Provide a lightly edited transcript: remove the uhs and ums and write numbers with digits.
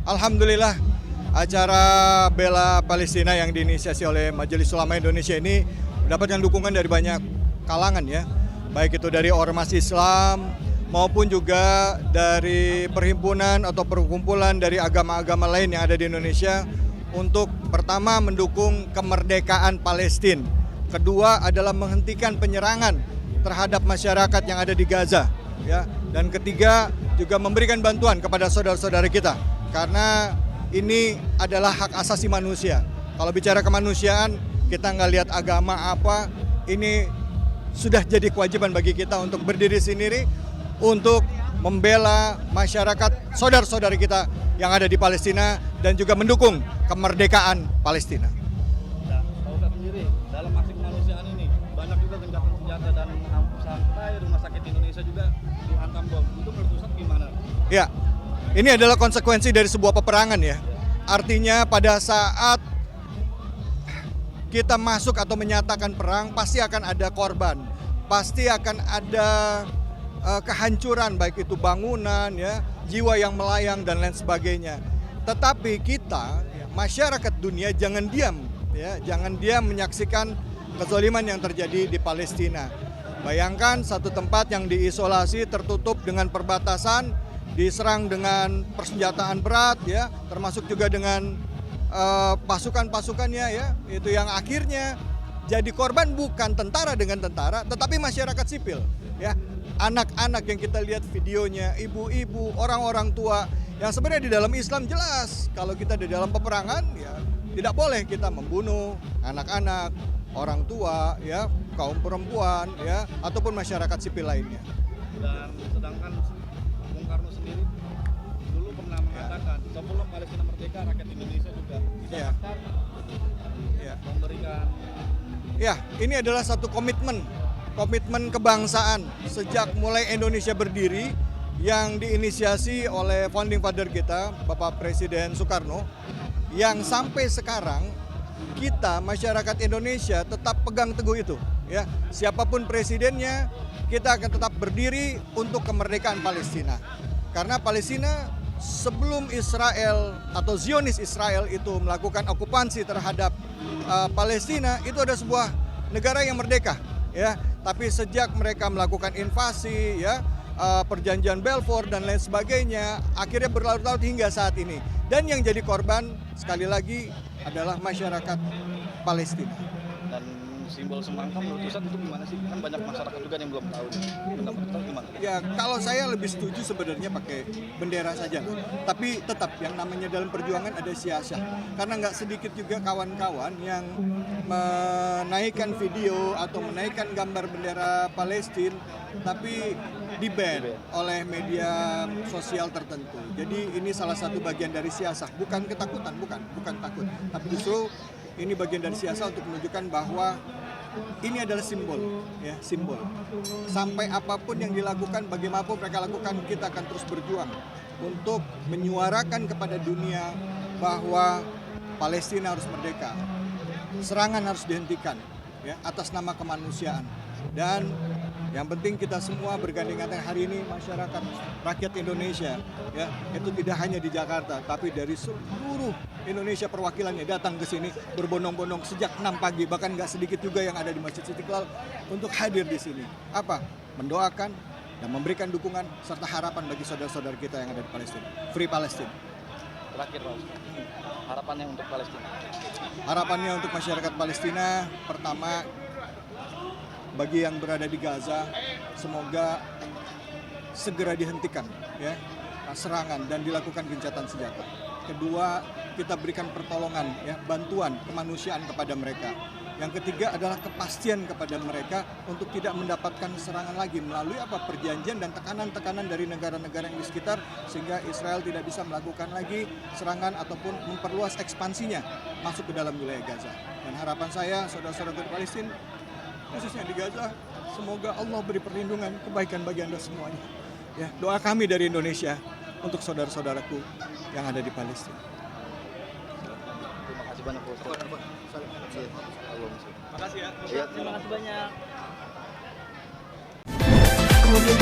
Alhamdulillah acara bela Palestina yang diinisiasi oleh Majelis Ulama Indonesia ini mendapatkan dukungan dari banyak kalangan ya. Baik itu dari ormas Islam maupun juga dari perhimpunan atau perkumpulan dari agama-agama lain yang ada di Indonesia untuk pertama mendukung kemerdekaan Palestina. Kedua adalah menghentikan penyerangan terhadap masyarakat yang ada di Gaza ya. Dan ketiga juga memberikan bantuan kepada saudara-saudara kita. Karena ini adalah hak asasi manusia. Kalau bicara kemanusiaan, kita nggak lihat agama apa, ini sudah jadi kewajiban bagi kita untuk berdiri sendiri, untuk membela masyarakat saudara-saudara kita yang ada di Palestina dan juga mendukung kemerdekaan Palestina. Nah, Pak Ustadz sendiri, dalam aksi kemanusiaan ini, banyak juga gencatan senjata dan sampai rumah sakit Indonesia juga dihantam bom. Itu menurut Ustadz gimana? Ya. Ini adalah konsekuensi dari sebuah peperangan ya. Artinya pada saat kita masuk atau menyatakan perang pasti akan ada korban. Pasti akan ada kehancuran baik itu bangunan ya, jiwa yang melayang dan lain sebagainya. Tetapi kita masyarakat dunia jangan diam ya, jangan diam menyaksikan kezaliman yang terjadi di Palestina. Bayangkan satu tempat yang diisolasi tertutup dengan perbatasan, diserang dengan persenjataan berat ya, termasuk juga dengan pasukan-pasukannya ya, itu yang akhirnya jadi korban bukan tentara dengan tentara, tetapi masyarakat sipil ya, anak-anak yang kita lihat videonya, ibu-ibu, orang-orang tua yang sebenarnya di dalam Islam jelas kalau kita di dalam peperangan ya tidak boleh kita membunuh anak-anak, orang tua ya, kaum perempuan ya, ataupun masyarakat sipil lainnya. Dan sedangkan Bung Karno sendiri dulu pernah mengatakan sebelum Palestina merdeka rakyat Indonesia juga tidak akan memberikan. Ya, ini adalah satu komitmen kebangsaan sejak mulai Indonesia berdiri yang diinisiasi oleh founding father kita, Bapak Presiden Soekarno, yang sampai sekarang kita masyarakat Indonesia tetap pegang teguh itu. Ya, siapapun presidennya, kita akan tetap berdiri untuk kemerdekaan Palestina. Karena Palestina sebelum Israel atau Zionis Israel itu melakukan okupansi terhadap Palestina, itu ada sebuah negara yang merdeka, ya. Tapi sejak mereka melakukan invasi, ya, perjanjian Balfour dan lain sebagainya, akhirnya berlarut-larut hingga saat ini. Dan yang jadi korban sekali lagi adalah masyarakat Palestina. Dan simbol semangka menurut Ustadz itu gimana sih? Kan banyak masyarakat juga yang belum tahu. Pendapat Ustadz gimana? Ya, kalau saya lebih setuju sebenarnya pakai bendera saja. Tapi tetap yang namanya dalam perjuangan ada siasah. Karena nggak sedikit juga kawan-kawan yang menaikkan video atau menaikkan gambar bendera Palestina tapi di-ban oleh media sosial tertentu. Jadi ini salah satu bagian dari siasah, bukan ketakutan, bukan takut. Tapi justru ini bagian dari siasah untuk menunjukkan bahwa ini adalah simbol, ya, simbol. Sampai apapun yang dilakukan, bagaimanapun mereka lakukan, kita akan terus berjuang untuk menyuarakan kepada dunia bahwa Palestina harus merdeka. Serangan harus dihentikan, ya, atas nama kemanusiaan. Dan yang penting kita semua bergandengan tangan hari ini, masyarakat rakyat Indonesia, ya, itu tidak hanya di Jakarta, tapi dari seluruh Indonesia perwakilannya datang ke sini berbondong-bondong sejak 6 pagi, bahkan nggak sedikit juga yang ada di Masjid Istiqlal untuk hadir di sini. Apa? Mendoakan dan memberikan dukungan serta harapan bagi saudara-saudara kita yang ada di Palestina. Free Palestine. Terakhir Pak Ustadz, harapannya untuk Palestina. Harapannya untuk masyarakat Palestina, pertama, bagi yang berada di Gaza, semoga segera dihentikan, ya, serangan dan dilakukan gencatan senjata. Kedua, kita berikan pertolongan, ya, bantuan kemanusiaan kepada mereka. Yang ketiga adalah kepastian kepada mereka untuk tidak mendapatkan serangan lagi melalui apa, perjanjian dan tekanan-tekanan dari negara-negara yang di sekitar, sehingga Israel tidak bisa melakukan lagi serangan ataupun memperluas ekspansinya masuk ke dalam wilayah Gaza. Dan harapan saya, saudara-saudara di Palestina, khususnya di Gaza, semoga Allah beri perlindungan, kebaikan bagi Anda semuanya. Ya, doa kami dari Indonesia untuk saudara-saudaraku yang ada di Palestina. Terima kasih banyak Pak Ustadz. Makasih ya. Iya, terima kasih banyak. Kemudian